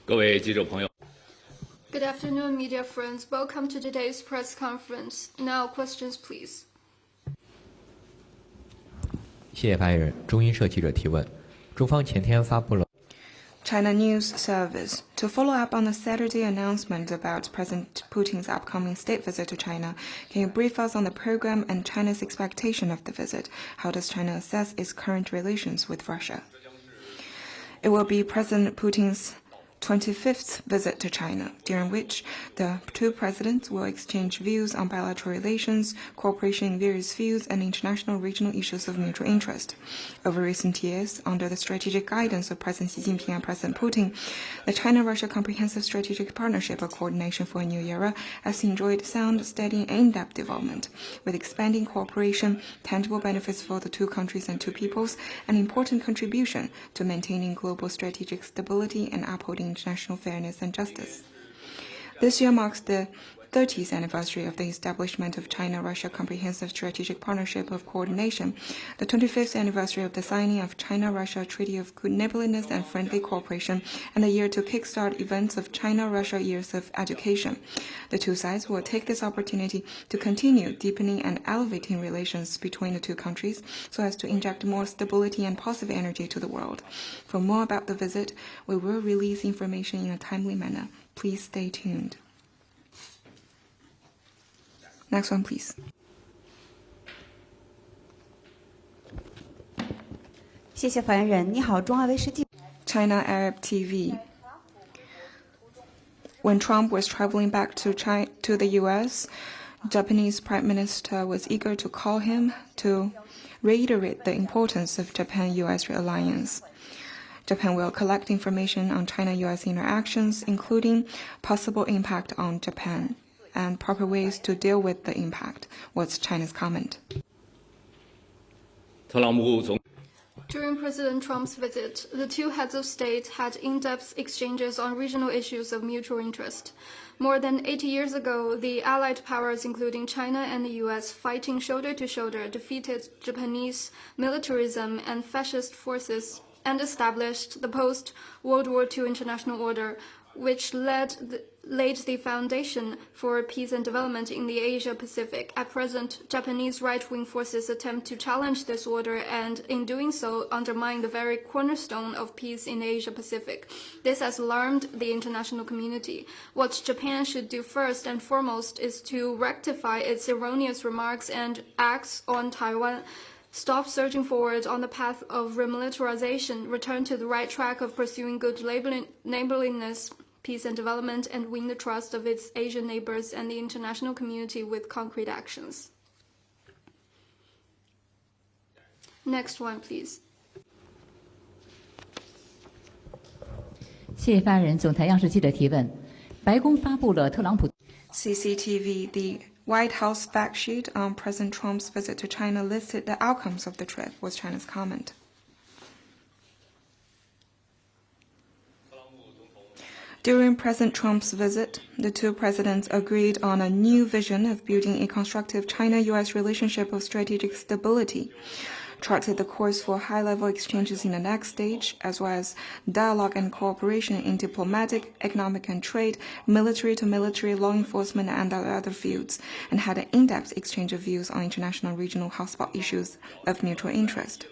各位记者朋友 Good afternoon, media friends. Welcome to today's press conference. Now, questions, please. 谢谢发言人。中英社记者提问：中方前天发布了 China News Service. To follow up on the Saturday announcement about President Putin's upcoming state visit to China, can you brief us on the program and China's expectation of the visit? How does China assess its current relations with Russia? It will be President Putin's 25th visit to China, during which the two presidents will exchange views on bilateral relations, cooperation in various fields, and international regional issues of mutual interest. Over recent years, under the strategic guidance of President Xi Jinping and President Putin, the China-Russia Comprehensive Strategic Partnership or Coordination for a New Era has enjoyed sound, steady, and in-depth development, with expanding cooperation, tangible benefits for the two countries and two peoples, an important contribution to maintaining global strategic stability and upholding international fairness and justice. This year marks the 30th anniversary of the establishment of China-Russia Comprehensive Strategic Partnership of Coordination, the 25th anniversary of the signing of China-Russia Treaty of Good Neighborliness and Friendly Cooperation, and the year to kickstart events of China-Russia Years of Education. The two sides will take this opportunity to continue deepening and elevating relations between the two countries so as to inject more stability and positive energy to the world. For more about the visit, we will release information in a timely manner. Please stay tuned. Next one, please. 谢谢发言人。你好，中外卫视记。China Arab TV. When Trump was traveling back to the U.S., Japanese Prime Minister was eager to call him to reiterate the importance of Japan-U.S. alliance. Japan will collect information on China-U.S. interactions, including possible impact on Japan and proper ways to deal with the impact. What's China's comment? During President Trump's visit, the two heads of state had in-depth exchanges on regional issues of mutual interest. More than 80 years ago, the Allied powers, including China and the U.S., fighting shoulder to shoulder, defeated Japanese militarism and fascist forces and established the post-World War II international order, which laid the foundation for peace and development in the Asia-Pacific. At present, Japanese right-wing forces attempt to challenge this order and, in doing so, undermine the very cornerstone of peace in the Asia-Pacific. This has alarmed the international community. What Japan should do first and foremost is to rectify its erroneous remarks and acts on Taiwan, stop surging forward on the path of remilitarization, return to the right track of pursuing good neighborliness, peace and development, and win the trust of its Asian neighbors and the international community with concrete actions. Next one, please. 谢谢发言人。总台央视记者提问：白宫发布了特朗普 CCTV, the White House fact sheet on President Trump's visit to China listed the outcomes of the trip. Was China's comment? During President Trump's visit, the two presidents agreed on a new vision of building a constructive China-U.S. relationship of strategic stability, charted the course for high-level exchanges in the next stage, as well as dialogue and cooperation in diplomatic, economic and trade, military-to-military, law enforcement, and other fields, and had an in-depth exchange of views on international regional hotspot issues of mutual interest.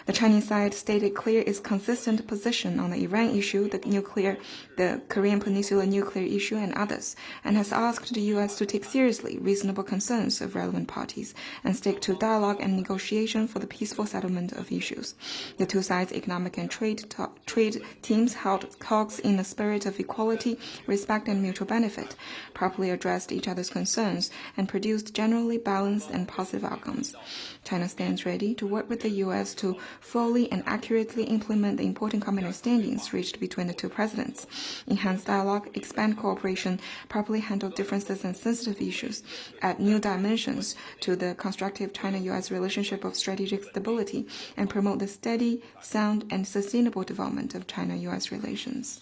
The Chinese side stated clear its consistent position on the Iran issue, the Korean Peninsula nuclear issue, and others, and has asked the U.S. to take seriously reasonable concerns of relevant parties and stick to dialogue and negotiation for the peaceful settlement of issues. The two sides' economic and trade teams held talks in a spirit of equality, respect, and mutual benefit, properly addressed each other's concerns, and produced generally balanced and positive outcomes. China stands ready to work with the U.S. to fully and accurately implement the important common understandings reached between the two presidents, enhance dialogue, expand cooperation, properly handle differences and sensitive issues, add new dimensions to the constructive China-U.S. relationship of strategic stability, and promote the steady, sound, and sustainable development of China-U.S. relations.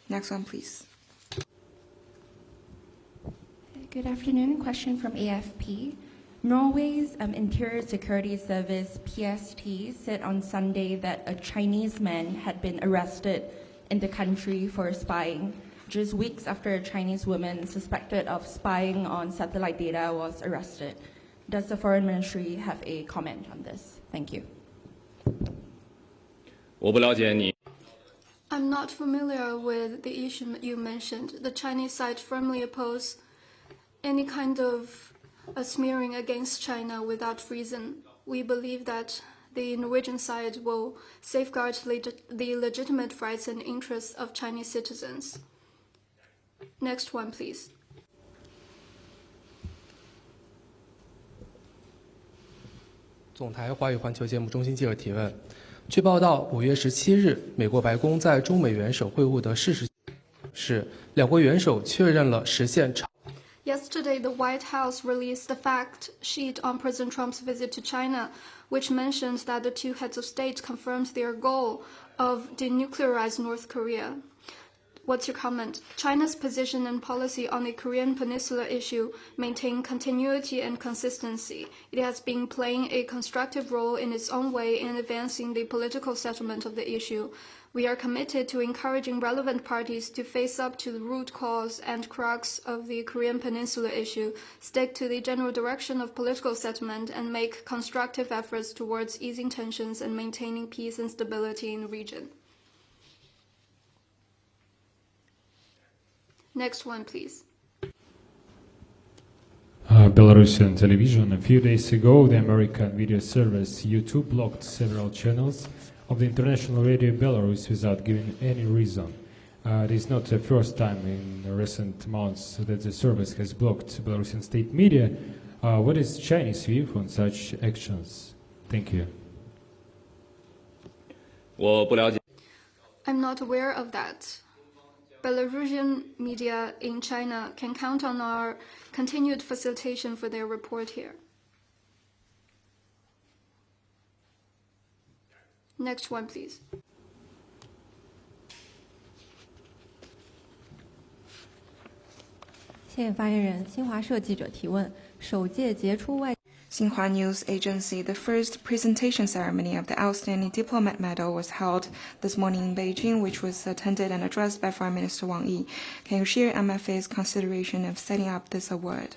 Next one, please. Good afternoon. Question from AFP. Norway's Interior Security Service, PST, said on Sunday that a Chinese man had been arrested in the country for spying, just weeks after a Chinese woman suspected of spying on satellite data was arrested. Does the Foreign Ministry have a comment on this? Thank you. I'm not familiar with the issue you mentioned. The Chinese side firmly oppose any kind of smearing against China without reason. We believe that the Norwegian side will safeguard the legitimate rights and interests of Chinese citizens. Next one, please. 总台华语环球节目中心记者提问：据报道，5月17日，美国白宫在中美元首会晤的事实是，两国元首确认了实现长。 Yesterday, the White House released a fact sheet on President Trump's visit to China, which mentions that the two heads of state confirmed their goal of denuclearize North Korea. What's your comment? China's position and policy on the Korean Peninsula issue maintain continuity and consistency. It has been playing a constructive role in its own way in advancing the political settlement of the issue. We are committed to encouraging relevant parties to face up to the root cause and crux of the Korean Peninsula issue, stick to the general direction of political settlement, and make constructive efforts towards easing tensions and maintaining peace and stability in the region. Next one, please. Belarusian television. A few days ago, the American video service YouTube blocked several channels of the international radio Belarus without giving any reason. It is not the first time in recent months that the service has blocked Belarusian state media. What is Chinese view on such actions? Thank you. I'm not aware of that. Belarusian media in China can count on our continued facilitation for their report here. Next one, please. 谢谢发言人。新华社记者提问：首届杰出外 Xinhua News Agency, the first presentation ceremony of the Outstanding Diplomat Medal was held this morning in Beijing, which was attended and addressed by Foreign Minister Wang Yi. Can you share MFA's consideration of setting up this award?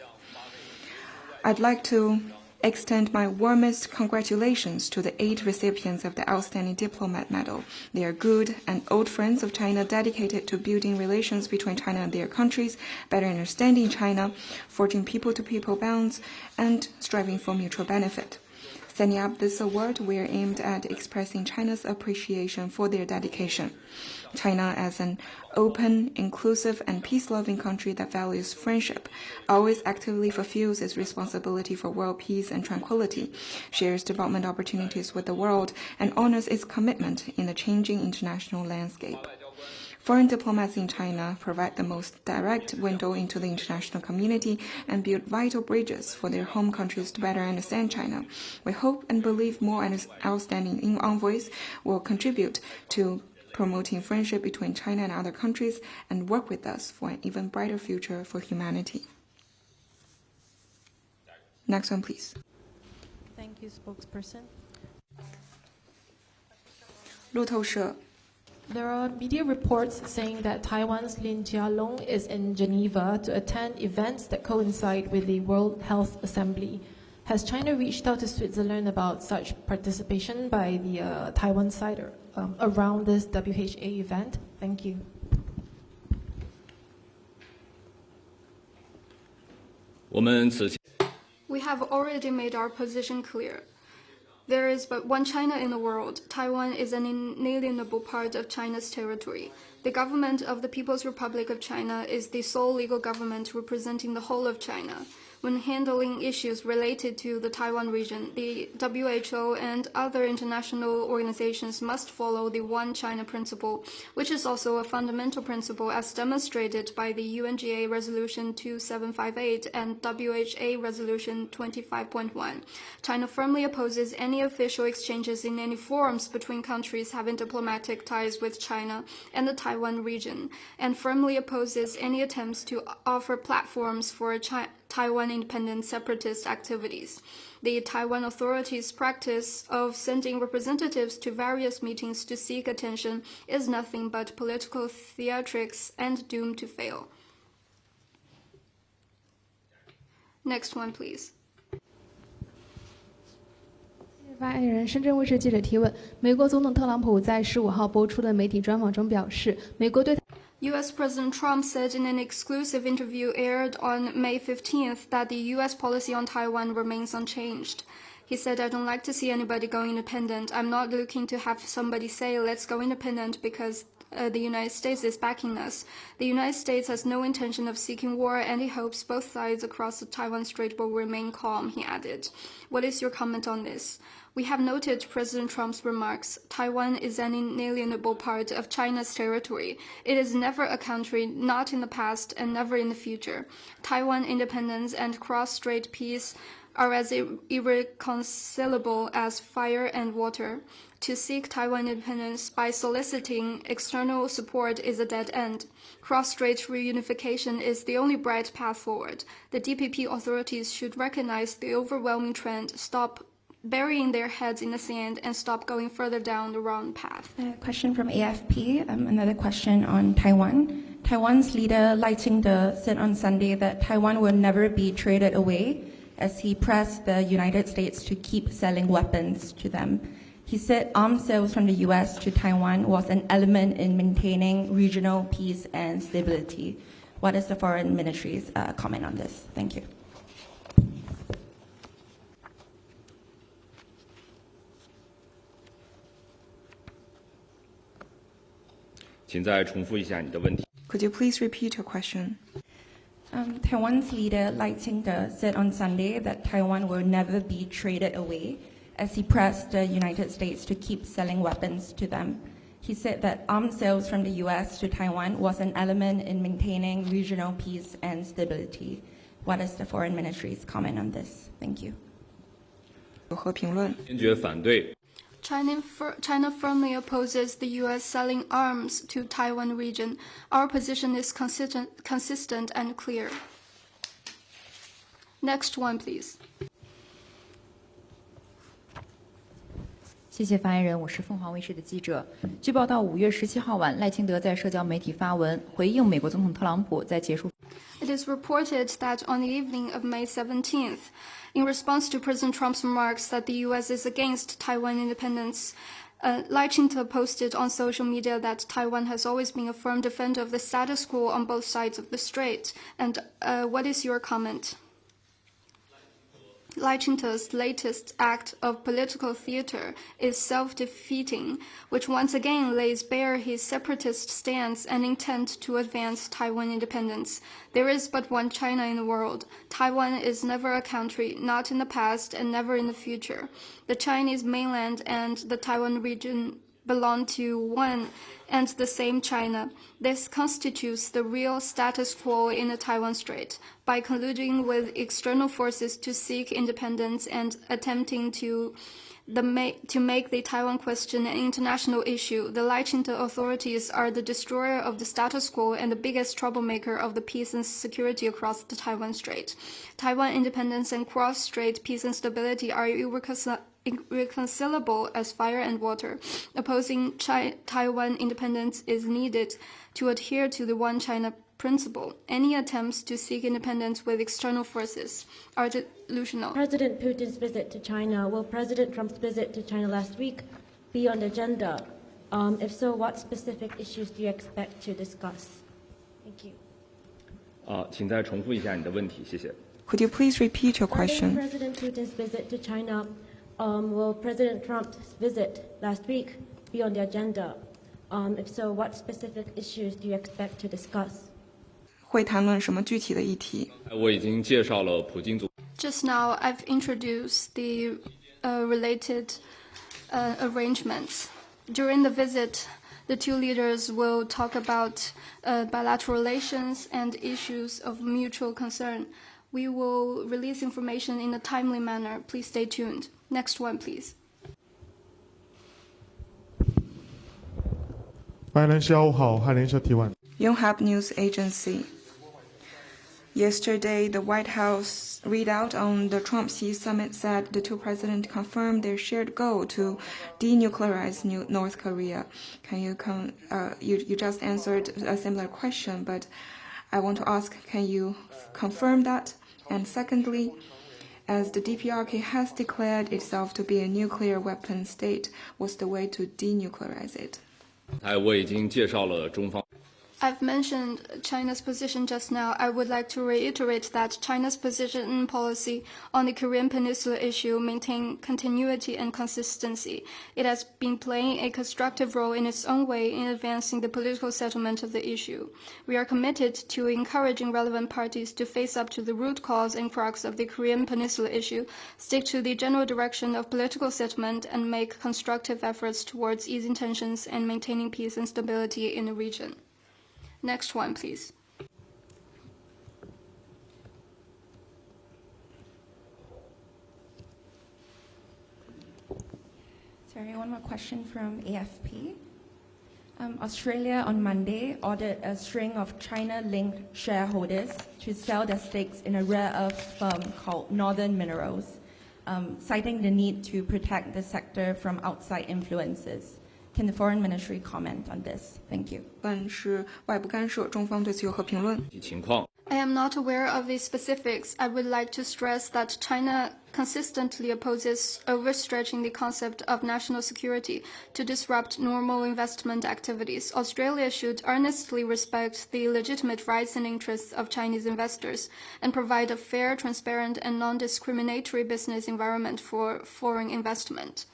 I'd like to extend my warmest congratulations to the 8 recipients of the Outstanding Diplomat Medal. They are good and old friends of China dedicated to building relations between China and their countries, better understanding China, forging people-to-people bonds, and striving for mutual benefit. Setting up this award, we are aimed at expressing China's appreciation for their dedication. China, as an open, inclusive, and peace-loving country that values friendship, always actively fulfills its responsibility for world peace and tranquility, shares development opportunities with the world, and honors its commitment in the changing international landscape. Foreign diplomats in China provide the most direct window into the international community and build vital bridges for their home countries to better understand China. We hope and believe more outstanding envoys will contribute to promoting friendship between China and other countries and work with us for an even brighter future for humanity. Next one, please. Thank you, spokesperson. 路透社 There are media reports saying that Taiwan's Lin Jialong is in Geneva to attend events that coincide with the World Health Assembly. Has China reached out to Switzerland about such participation by the Taiwan side around this WHA event? Thank you. We have already made our position clear. There is but one China in the world. Taiwan is an inalienable part of China's territory. The government of the People's Republic of China is the sole legal government representing the whole of China. When handling issues related to the Taiwan region, the WHO and other international organizations must follow the One China principle, which is also a fundamental principle as demonstrated by the UNGA Resolution 2758 and WHA Resolution 25.1. China firmly opposes any official exchanges in any forums between countries having diplomatic ties with China and the Taiwan region, and firmly opposes any attempts to offer platforms for Taiwan independent separatist activities. The Taiwan authorities' practice of sending representatives to various meetings to seek attention is nothing but political theatrics and doomed to fail. Next one, please. 发言人深圳卫视记者提问：美国总统特朗普在15号播出的媒体专访中表示，美国对 U.S. President Trump said in an exclusive interview aired on May 15th that the U.S. policy on Taiwan remains unchanged. He said, "I don't like to see anybody go independent. I'm not looking to have somebody say, let's go independent because the United States is backing us. The United States has no intention of seeking war, and he hopes both sides across the Taiwan Strait will remain calm," he added. What is your comment on this? We have noted President Trump's remarks. Taiwan is an inalienable part of China's territory. It is never a country, not in the past and never in the future. Taiwan independence and cross-strait peace are as irreconcilable as fire and water. To seek Taiwan independence by soliciting external support is a dead end. Cross-strait reunification is the only bright path forward. The DPP authorities should recognize the overwhelming trend, stop burying their heads in the sand, and stop going further down the wrong path. A question from AFP, another question on Taiwan. Taiwan's leader Lai Ching-te said on Sunday that Taiwan will never be traded away as he pressed the United States to keep selling weapons to them. He said arms sales from the U.S. to Taiwan was an element in maintaining regional peace and stability. What is the foreign ministry's comment on this? Thank you. 请再重复一下你的问题。 Could you please repeat your question? Taiwan's leader Lai Ching-te said on Sunday that Taiwan will never be traded away as he pressed the United States to keep selling weapons to them. He said that arms sales from the U.S. to Taiwan was an element in maintaining regional peace and stability. What is the foreign ministry's comment on this? Thank you. 有何评论？ 坚决反对 China firmly opposes the U.S. selling arms to Taiwan region. Our position is consistent and clear. Next one, please. 谢谢发言人，我是凤凰卫视的记者。据报道，5月17号晚，赖清德在社交媒体发文回应美国总统特朗普在结束。It is reported that on the evening of May 17th, in response to President Trump's remarks that the U.S. is against Taiwan independence, Lai Ching-te posted on social media that Taiwan has always been a firm defender of the status quo on both sides of the strait. And what is your comment? Lai Ching-te's latest act of political theater is self-defeating, which once again lays bare his separatist stance and intent to advance Taiwan independence. There is but one China in the world. Taiwan is never a country, not in the past and never in the future. The Chinese mainland and the Taiwan region belong to one and the same China. This constitutes the real status quo in the Taiwan Strait. By colluding with external forces to seek independence and attempting to make the Taiwan question an international issue, the Lai Ching-te authorities are the destroyer of the status quo and the biggest troublemaker of the peace and security across the Taiwan Strait. Taiwan independence and cross-strait peace and stability are irreconcilable as fire and water. Opposing Taiwan independence is needed to adhere to the One China principle. Any attempts to seek independence with external forces are delusional. President Putin's visit to China, will President Trump's visit to China last week be on the agenda? If so, what specific issues do you expect to discuss? Thank you. 请再重复一下你的问题，谢谢。 Could you please repeat your question? President Putin's visit to China, will President Trump's visit last week be on the agenda? If so, what specific issues do you expect to discuss? 会谈论什么具体的议题？ 我已经介绍了普京总。 Just now, I've introduced the related arrangements. During the visit, the two leaders will talk about bilateral relations and issues of mutual concern. We will release information in a timely manner. Please stay tuned. Next one, please. 发言人下午好，汉联社提问。 Yonhap News Agency. Yesterday, the White House readout on the Trump-Xi summit said the two presidents confirmed their shared goal to denuclearize North Korea. Can you you just answered a similar question, but I want to ask, can you confirm that? And secondly, as the DPRK has declared itself to be a nuclear weapon state, what's the way to denuclearize it? 我已经介绍了中方。 I've mentioned China's position just now. I would like to reiterate that China's position and policy on the Korean Peninsula issue maintain continuity and consistency. It has been playing a constructive role in its own way in advancing the political settlement of the issue. We are committed to encouraging relevant parties to face up to the root cause and crux of the Korean Peninsula issue, stick to the general direction of political settlement, and make constructive efforts towards easing tensions and maintaining peace and stability in the region. Next one, please. Sorry, one more question from AFP. Australia on Monday ordered a string of China-linked shareholders to sell their stakes in a rare earth firm called Northern Minerals, citing the need to protect the sector from outside influences. Can the Foreign Ministry comment on this? Thank you. 是外部干涉，中方对此有何评论？ I am not aware of the specifics. I would like to stress that China consistently opposes overstretching the concept of national security to disrupt normal investment activities. Australia should earnestly respect the legitimate rights and interests of Chinese investors and provide a fair, transparent, and non-discriminatory business environment for foreign investment.